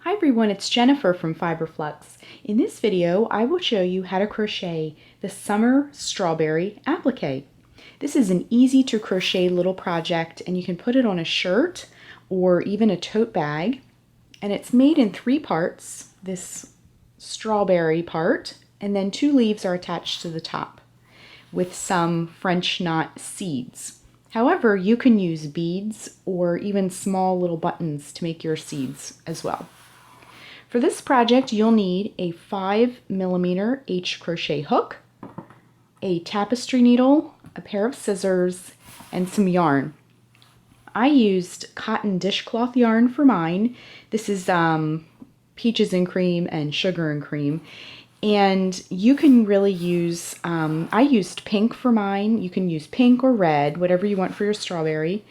Hi everyone, it's Jennifer from Flux. In this video, I will show you how to crochet the Summer Strawberry Applique. This is an easy to crochet little project and you can put it on a shirt or even a tote bag. And it's made in 3 parts, this strawberry part, and then 2 leaves are attached to the top with some French knot seeds. However, you can use beads or even small little buttons to make your seeds as well. For this project, you'll need a 5mm H crochet hook, a tapestry needle, a pair of scissors, and some yarn. I used cotton dishcloth yarn for mine. This is peaches and cream and sugar and cream. And you can really use, I used pink for mine. You can use pink or red, whatever you want for your strawberry.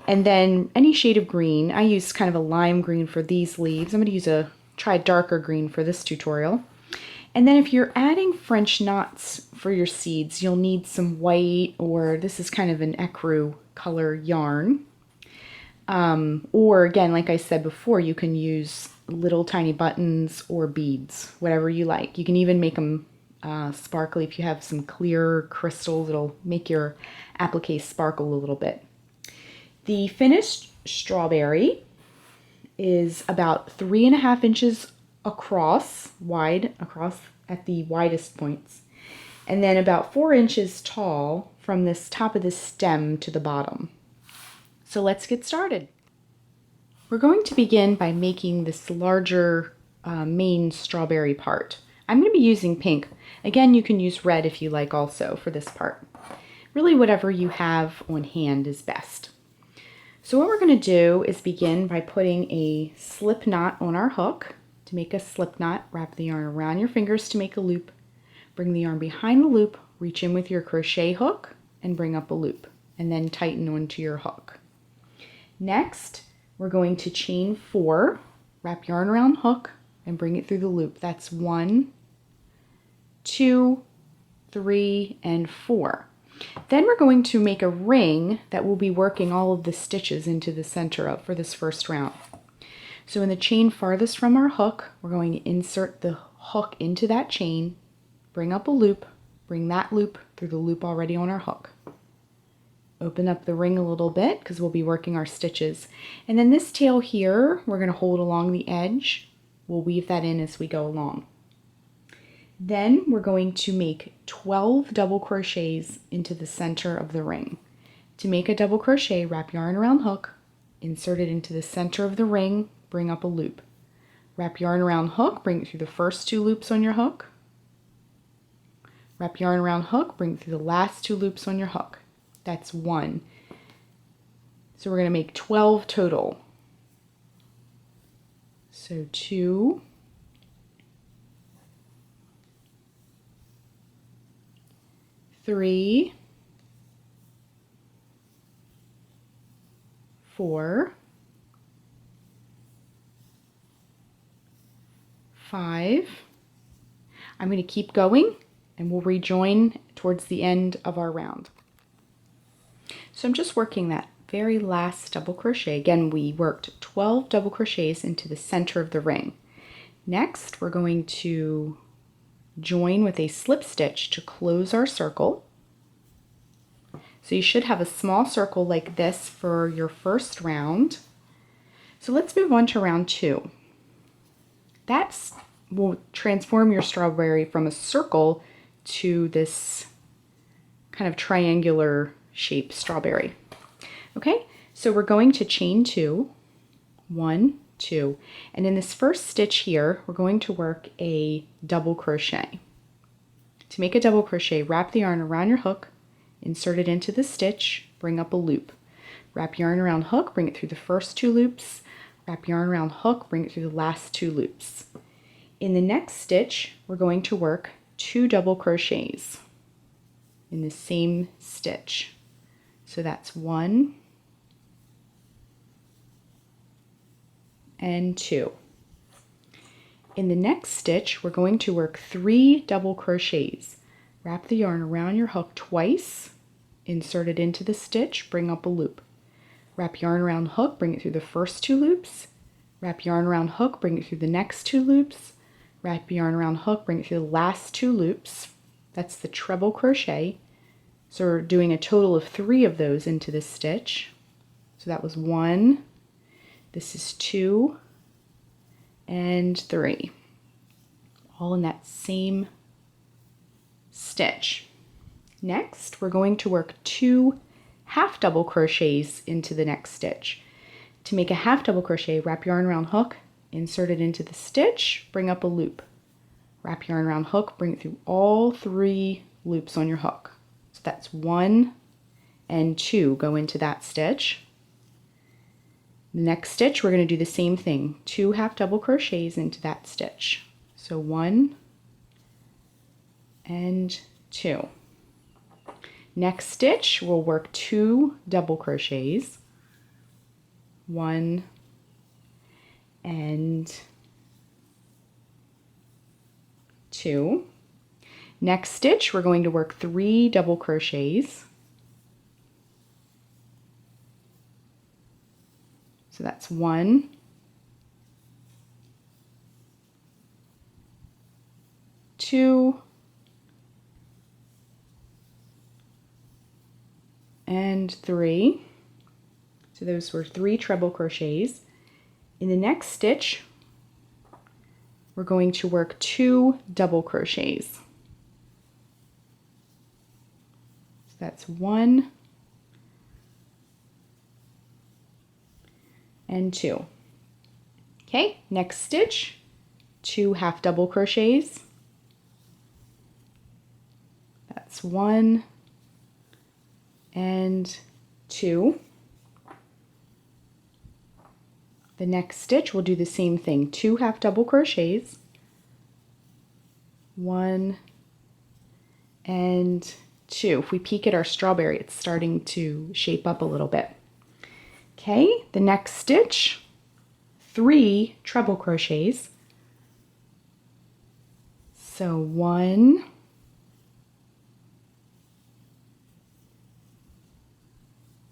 And then any shade of green. I used kind of a lime green for these leaves. I'm going to try a darker green for this tutorial. And then if you're adding French knots for your seeds, you'll need some white, or this is kind of an ecru color yarn. Or again, like I said before, you can use little tiny buttons or beads, whatever you like. You can even make them sparkly if you have some clear crystals. It'll make your applique sparkle a little bit. The finished strawberry is about 3.5 inches wide across at the widest points, and then about 4 inches tall from this top of the stem to the bottom. So let's get started. We're going to begin by making this larger main strawberry part. I'm going to be using pink. Again, you can use red if you like also for this part. Really whatever you have on hand is best. So what we're going to do is begin by putting a slip knot on our hook. To make a slip knot, wrap the yarn around your fingers to make a loop. Bring the yarn behind the loop, reach in with your crochet hook, and bring up a loop, and then tighten onto your hook. Next, we're going to chain 4, wrap yarn around hook, and bring it through the loop. That's 1, 2, 3, and 4. Then we're going to make a ring that we'll be working all of the stitches into the center of for this first round. So in the chain farthest from our hook, we're going to insert the hook into that chain, bring up a loop, bring that loop through the loop already on our hook. Open up the ring a little bit because we'll be working our stitches. And then this tail here, we're going to hold along the edge. We'll weave that in as we go along. Then we're going to make 12 double crochets into the center of the ring. To make a double crochet, wrap yarn around hook, insert it into the center of the ring, bring up a loop. Wrap yarn around hook, bring it through the first 2 loops on your hook. Wrap yarn around hook, bring it through the last 2 loops on your hook. That's 1. So we're going to make 12 total. So 2, 3, 4, 5. I'm going to keep going and we'll rejoin towards the end of our round. So I'm just working that very last double crochet. Again, we worked 12 double crochets into the center of the ring. Next, we're going to join with a slip stitch to close our circle. So you should have a small circle like this for your first round. So let's move on to round 2. That will transform your strawberry from a circle to this kind of triangular shaped strawberry. Okay, so we're going to chain 2, 1, 2, and in this first stitch here, we're going to work a double crochet. To make a double crochet, wrap the yarn around your hook, insert it into the stitch, bring up a loop. Wrap yarn around hook, bring it through the first 2 loops, wrap yarn around hook, bring it through the last 2 loops. In the next stitch, we're going to work 2 double crochets in the same stitch. So that's 1 and 2. In the next stitch, we're going to work 3 double crochets. Wrap the yarn around your hook twice, insert it into the stitch, bring up a loop. Wrap yarn around hook, bring it through the first 2 loops, wrap yarn around hook, bring it through the next 2 loops, wrap yarn around hook, bring it through the last 2 loops. That's the treble crochet. So we're doing a total of 3 of those into this stitch. So that was 1, this is 2, and 3, all in that same stitch. Next, we're going to work 2 half double crochets into the next stitch. To make a half double crochet, wrap yarn around hook, insert it into the stitch, bring up a loop. Wrap yarn around hook, bring it through all 3 loops on your hook. So that's 1 and 2 go into that stitch. The next stitch, we're going to do the same thing, 2 half double crochets into that stitch. So 1 and 2. Next stitch, we'll work 2 double crochets, 1 and 2. Next stitch, we're going to work 3 double crochets. So that's 1, 2, and 3. So those were 3 treble crochets. In the next stitch, we're going to work 2 double crochets. So that's 1 and 2. Okay, next stitch, 2 half double crochets. That's 1 and 2. The next stitch, we'll do the same thing, 2 half double crochets, 1 and 2. If we peek at our strawberry, it's starting to shape up a little bit. Okay, the next stitch, 3 treble crochets. So 1,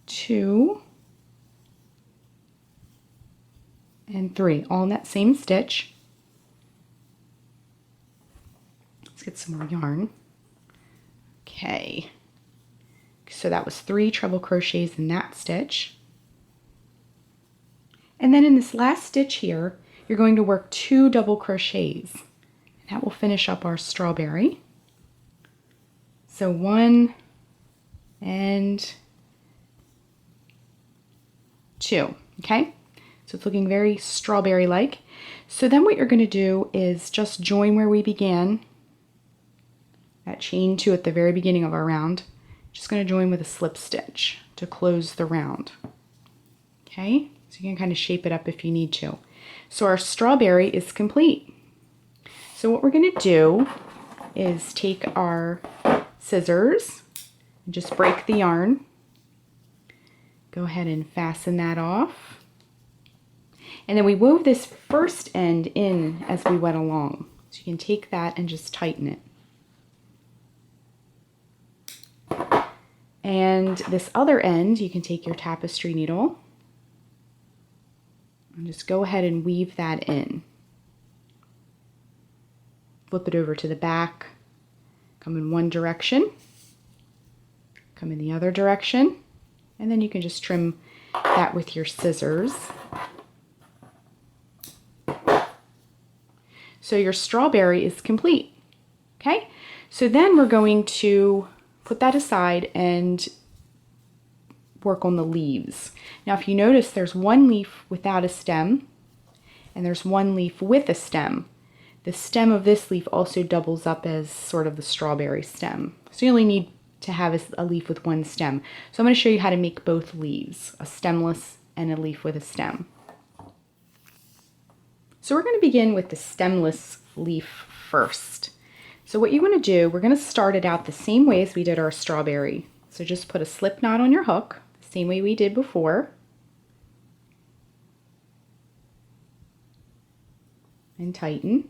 2, and 3, all in that same stitch. Let's get some more yarn. Okay, so that was 3 treble crochets in that stitch. And then in this last stitch here, you're going to work 2 double crochets. And that will finish up our strawberry. So 1 and 2, okay? So it's looking very strawberry-like. So then what you're going to do is just join where we began, that chain 2 at the very beginning of our round. Just going to join with a slip stitch to close the round. Okay, so you can kind of shape it up if you need to. So our strawberry is complete. So what we're going to do is take our scissors and just break the yarn. Go ahead and fasten that off. And then we wove this first end in as we went along. So you can take that and just tighten it. And this other end, you can take your tapestry needle and just go ahead and weave that in. Flip it over to the back, come in one direction, come in the other direction, and then you can just trim that with your scissors. So your strawberry is complete. Okay, so then we're going to put that aside and work on the leaves. Now if you notice, there's one leaf without a stem and there's one leaf with a stem. The stem of this leaf also doubles up as sort of the strawberry stem. So you only need to have a leaf with one stem. So I'm going to show you how to make both leaves, a stemless and a leaf with a stem. So we're going to begin with the stemless leaf first. So what you want to do, we're going to start it out the same way as we did our strawberry. So just put a slip knot on your hook, the same way we did before. And tighten.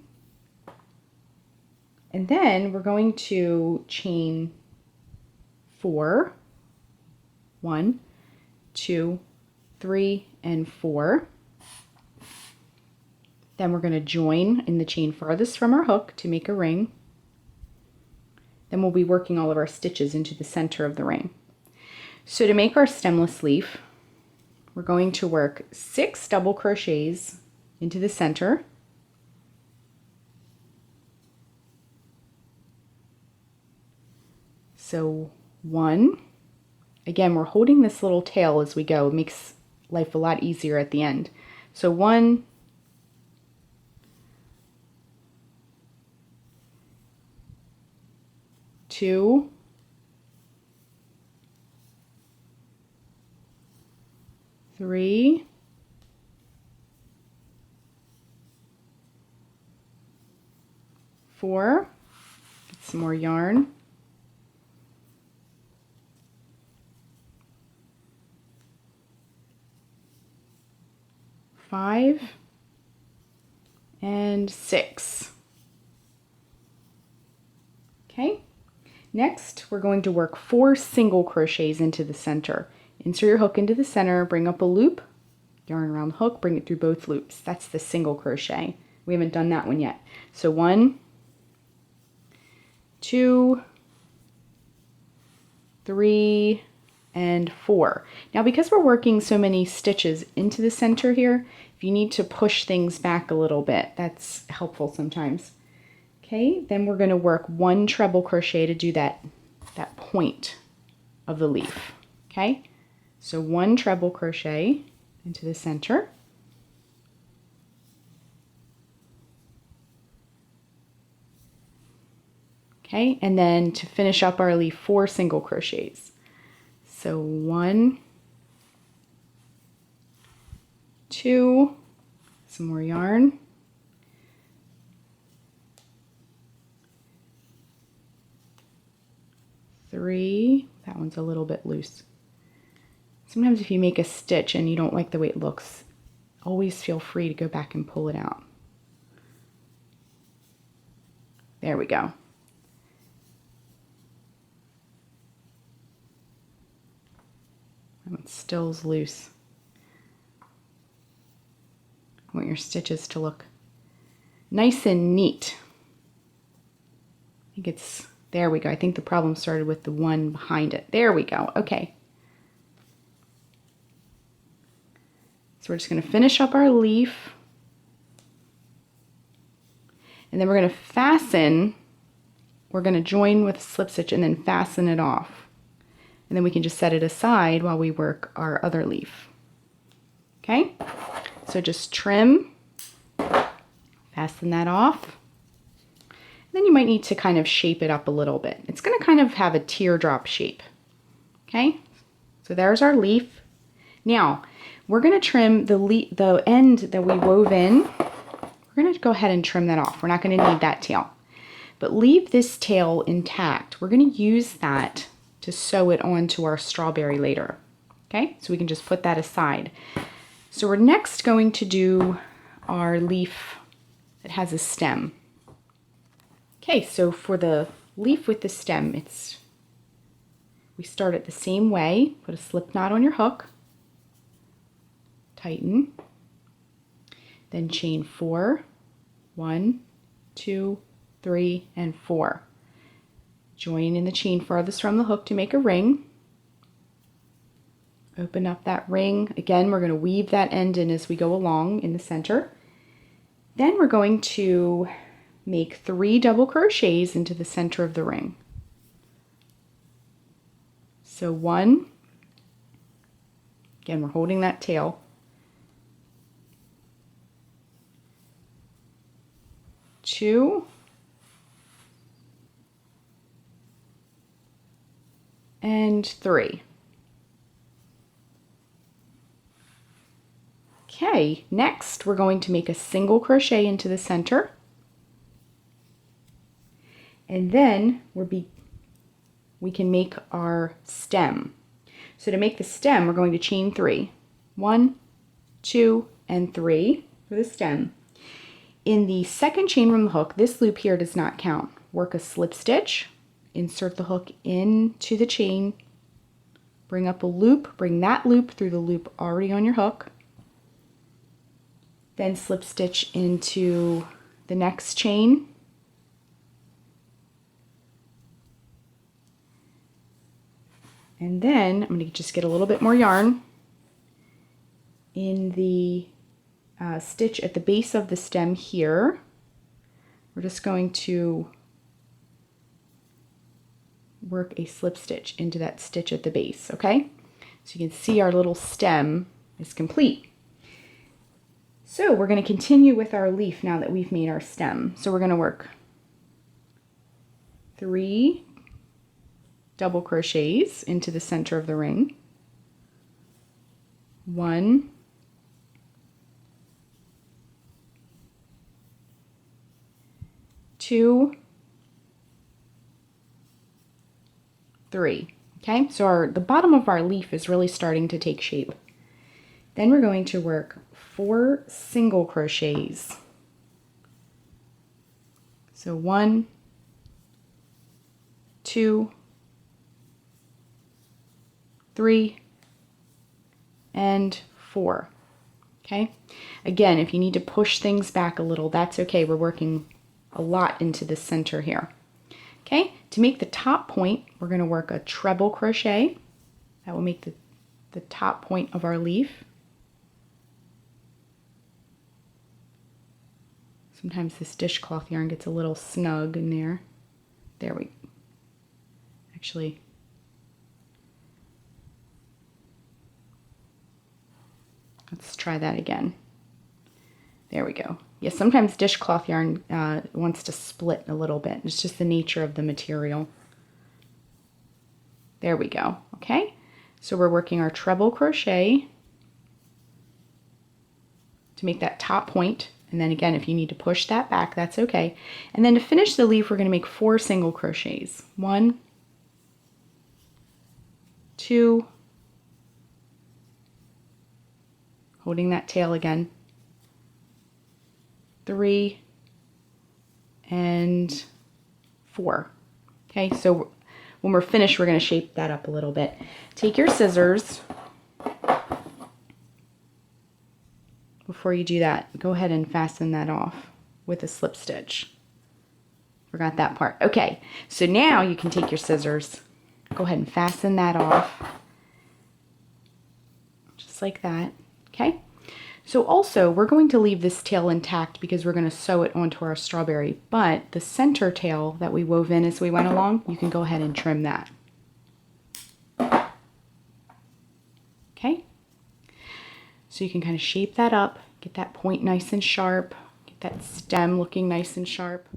And then we're going to chain 4, 1, 2, 3, and 4. Then we're going to join in the chain farthest from our hook to make a ring. Then we'll be working all of our stitches into the center of the ring. So to make our stemless leaf, we're going to work 6 double crochets into the center. So 1, again, we're holding this little tail as we go. It makes life a lot easier at the end. So 1, 2, 3, 4, get some more yarn, 5, and 6. Okay, next we're going to work 4 single crochets into the center. Insert your hook into the center, bring up a loop, yarn around the hook, bring it through both loops. That's the single crochet. We haven't done that one yet. So 1, 2, 3, and 4. Now because we're working so many stitches into the center here, if you need to push things back a little bit, that's helpful sometimes. Okay, then we're going to work 1 treble crochet to do that point of the leaf. Okay, so 1 treble crochet into the center. Okay, and then to finish up our leaf, 4 single crochets. So 1, 2, some more yarn, 3, that one's a little bit loose. Sometimes if you make a stitch and you don't like the way it looks, always feel free to go back and pull it out. There we go. That one still's loose. I want your stitches to look nice and neat. I think it's, there we go. I think the problem started with the one behind it. There we go. Okay. So we're just going to finish up our leaf. And then we're going to fasten. We're going to join with a slip stitch and then fasten it off. And then we can just set it aside while we work our other leaf. Okay? So just trim, fasten that off. Then you might need to kind of shape it up a little bit. It's going to kind of have a teardrop shape. Okay, so there's our leaf. Now we're going to trim the end that we wove in. We're going to go ahead and trim that off. We're not going to need that tail, but leave this tail intact. We're going to use that to sew it onto our strawberry later. Okay, so we can just put that aside. So we're next going to do our leaf that has a stem. Okay, so for the leaf with the stem, we start it the same way. Put a slip knot on your hook, tighten, then chain 4, 1, 2, 3, and 4. Join in the chain farthest from the hook to make a ring. Open up that ring. Again, we're going to weave that end in as we go along in the center. Then we're going to make 3 double crochets into the center of the ring. So 1, again, we're holding that tail. 2, and 3. Okay, next we're going to make a single crochet into the center. And then we can make our stem. So to make the stem, we're going to chain 3. 1, 2, and 3 for the stem. In the second chain from the hook, this loop here does not count. Work a slip stitch, insert the hook into the chain, bring up a loop, bring that loop through the loop already on your hook, then slip stitch into the next chain. And then I'm going to just get a little bit more yarn in the stitch at the base of the stem here. We're just going to work a slip stitch into that stitch at the base, okay? So you can see our little stem is complete. So we're going to continue with our leaf now that we've made our stem. So we're going to work 3 double crochets into the center of the ring. 1, 2, 3. Okay, so the bottom of our leaf is really starting to take shape. Then we're going to work 4 single crochets. So 1, 2, 3, and 4. Okay, again, if you need to push things back a little, that's okay. We're working a lot into the center here. Okay, to make the top point, we're going to work a treble crochet. That will make the top point of our leaf. Sometimes this dishcloth yarn gets a little snug in there. There we go. Actually, let's try that again. There we go. Yeah, sometimes dishcloth yarn wants to split a little bit. It's just the nature of the material. There we go. Okay, so we're working our treble crochet to make that top point. And then again, if you need to push that back, that's okay. And then to finish the leaf, we're going to make 4 single crochets. 1, 2, holding that tail again, 3, and 4. Okay, so when we're finished, we're going to shape that up a little bit. Take your scissors. Before you do that, go ahead and fasten that off with a slip stitch. Forgot that part. Okay, so now you can take your scissors, go ahead and fasten that off, just like that. Okay, so also we're going to leave this tail intact because we're going to sew it onto our strawberry, but the center tail that we wove in as we went along, you can go ahead and trim that. Okay, so you can kind of shape that up, get that point nice and sharp, get that stem looking nice and sharp.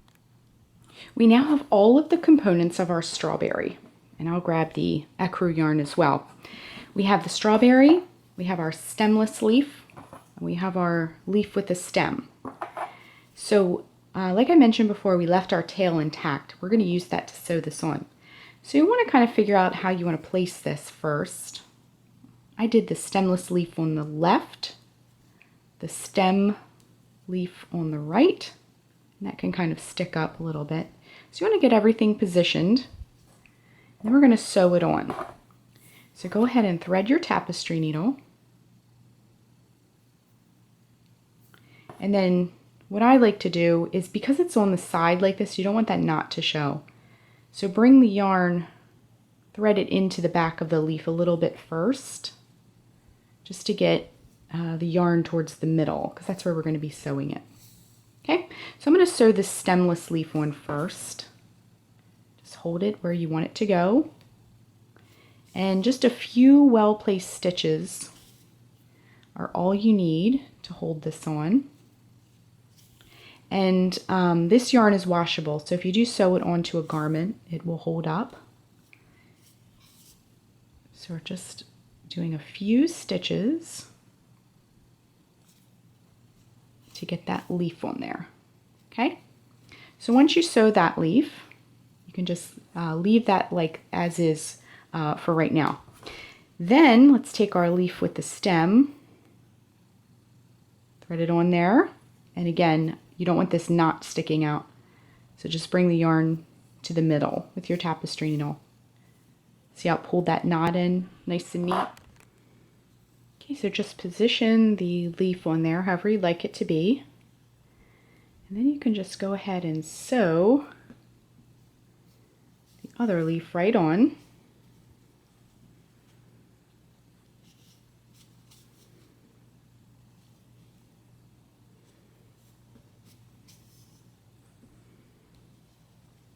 We now have all of the components of our strawberry, and I'll grab the ecru yarn as well. We have the strawberry, we have our stemless leaf, and we have our leaf with a stem. So like I mentioned before, we left our tail intact. We're going to use that to sew this on. So you want to kind of figure out how you want to place this first. I did the stemless leaf on the left, the stem leaf on the right, and that can kind of stick up a little bit. So you want to get everything positioned, and then we're going to sew it on. So go ahead and thread your tapestry needle. And then what I like to do is, because it's on the side like this, you don't want that knot to show. So bring the yarn, thread it into the back of the leaf a little bit first, just to get the yarn towards the middle, because that's where we're going to be sewing it. Okay, so I'm going to sew this stemless leaf on first. Just hold it where you want it to go. And just a few well-placed stitches are all you need to hold this on. And this yarn is washable, so if you do sew it onto a garment, it will hold up. So we're just doing a few stitches to get that leaf on there. Okay, so once you sew that leaf, you can just leave that like as is for right now. Then let's take our leaf with the stem, thread it on there, and again, you don't want this knot sticking out, so just bring the yarn to the middle with your tapestry needle. See how it pulled that knot in nice and neat? Okay, so just position the leaf on there however you'd like it to be. And then you can just go ahead and sew the other leaf right on.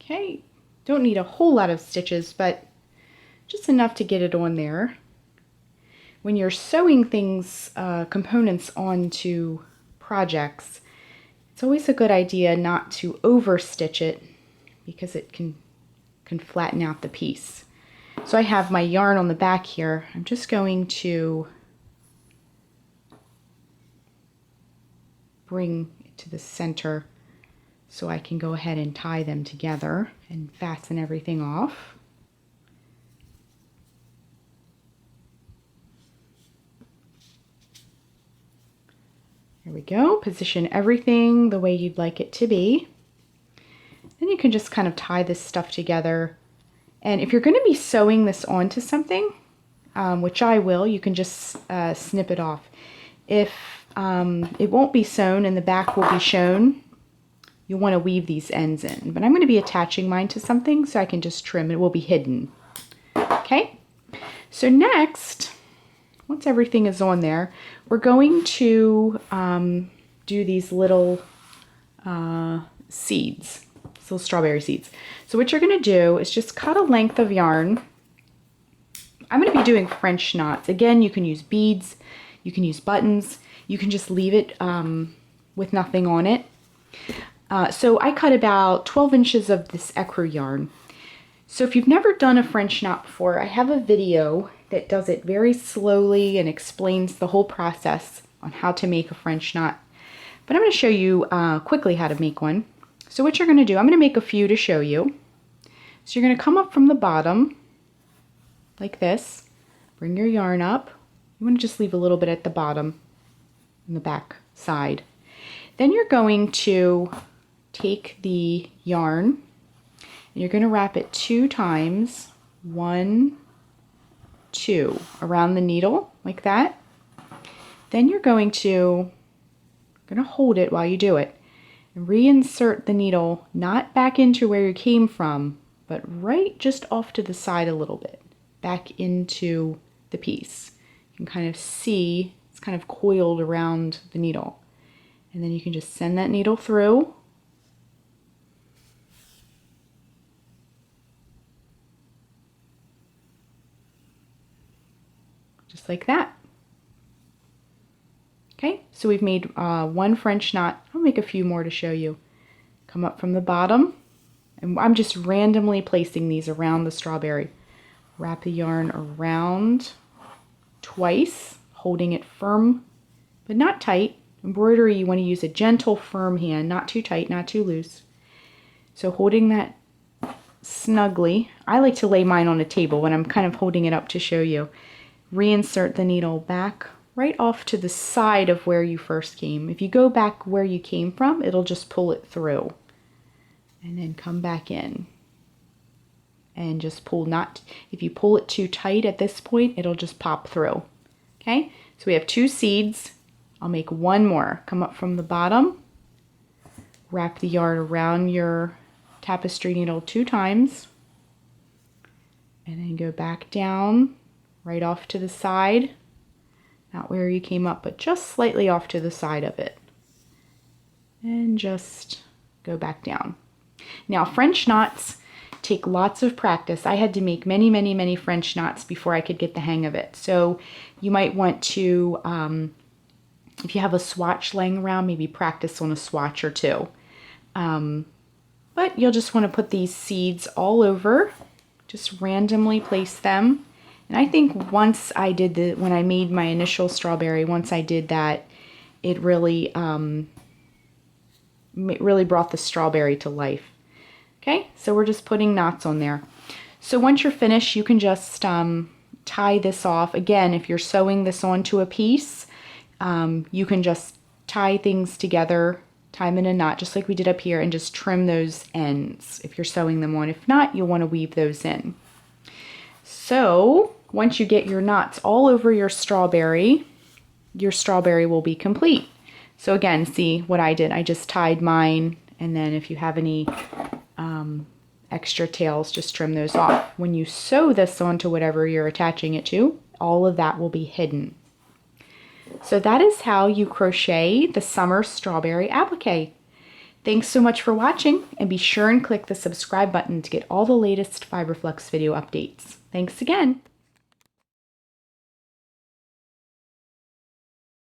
Okay, don't need a whole lot of stitches, but just enough to get it on there. When you're sewing things, components onto projects, it's always a good idea not to overstitch it because it can flatten out the piece. So I have my yarn on the back here. I'm just going to bring it to the center so I can go ahead and tie them together and fasten everything off. There we go. Position everything the way you'd like it to be. Then you can just kind of tie this stuff together. And if you're going to be sewing this onto something, which I will, you can just snip it off. If it won't be sewn and the back will be shown, you'll want to weave these ends in. But I'm going to be attaching mine to something so I can just trim. It will be hidden. Okay? So next, once everything is on there, we're going to do these little seeds, these little strawberry seeds. So what you're going to do is just cut a length of yarn. I'm going to be doing French knots. Again, you can use beads, you can use buttons, you can just leave it with nothing on it. So I cut about 12 inches of this ecru yarn. So if you've never done a French knot before, I have a video that does it very slowly and explains the whole process on how to make a French knot. But I'm going to show you quickly how to make one. So what you're going to do, I'm going to make a few to show you. So you're going to come up from the bottom like this, bring your yarn up. You want to just leave a little bit at the bottom in the back side. Then you're going to take the yarn and you're going to wrap it 2 times, 1, 2, around the needle like that. Then you're going to hold it while you do it and reinsert the needle not back into where you came from, but right just off to the side a little bit, back into the piece. You can kind of see it's kind of coiled around the needle. And then you can just send that needle through. Just like that. Okay, so we've made one French knot. I'll make a few more to show you. Come up from the bottom, and I'm just randomly placing these around the strawberry. Wrap the yarn around twice, holding it firm, but not tight. Embroidery, you want to use a gentle, firm hand, not too tight, not too loose. So holding that snugly. I like to lay mine on a table when I'm kind of holding it up to show you. Reinsert the needle back right off to the side of where you first came. If you go back where you came from, it'll just pull it through. And then come back in. And just pull, not, if you pull it too tight at this point, it'll just pop through. Okay, so we have 2 seeds. I'll make one more. Come up from the bottom, wrap the yarn around your tapestry needle 2 times, and then go back down, right off to the side. Not where you came up, but just slightly off to the side of it. And just go back down. Now, French knots take lots of practice. I had to make many, many, many French knots before I could get the hang of it. So you might want to, if you have a swatch laying around, maybe practice on a swatch or 2. But you'll just want to put these seeds all over, just randomly place them. And I think once I did when I made my initial strawberry, once I did that, it really brought the strawberry to life. Okay, so we're just putting knots on there. So once you're finished, you can just tie this off. Again, if you're sewing this onto a piece, you can just tie things together, tie them in a knot, just like we did up here, and just trim those ends if you're sewing them on. If not, you'll want to weave those in. So once you get your knots all over your strawberry, your strawberry will be complete. So again, see what I did. I just tied mine, and then if you have any extra tails, just trim those off. When you sew this onto whatever you're attaching it to, all of that will be hidden. So that is how you crochet the Summer Strawberry Applique. Thanks so much for watching, and be sure and click the subscribe button to get all the latest Fiber Flux video updates. Thanks again.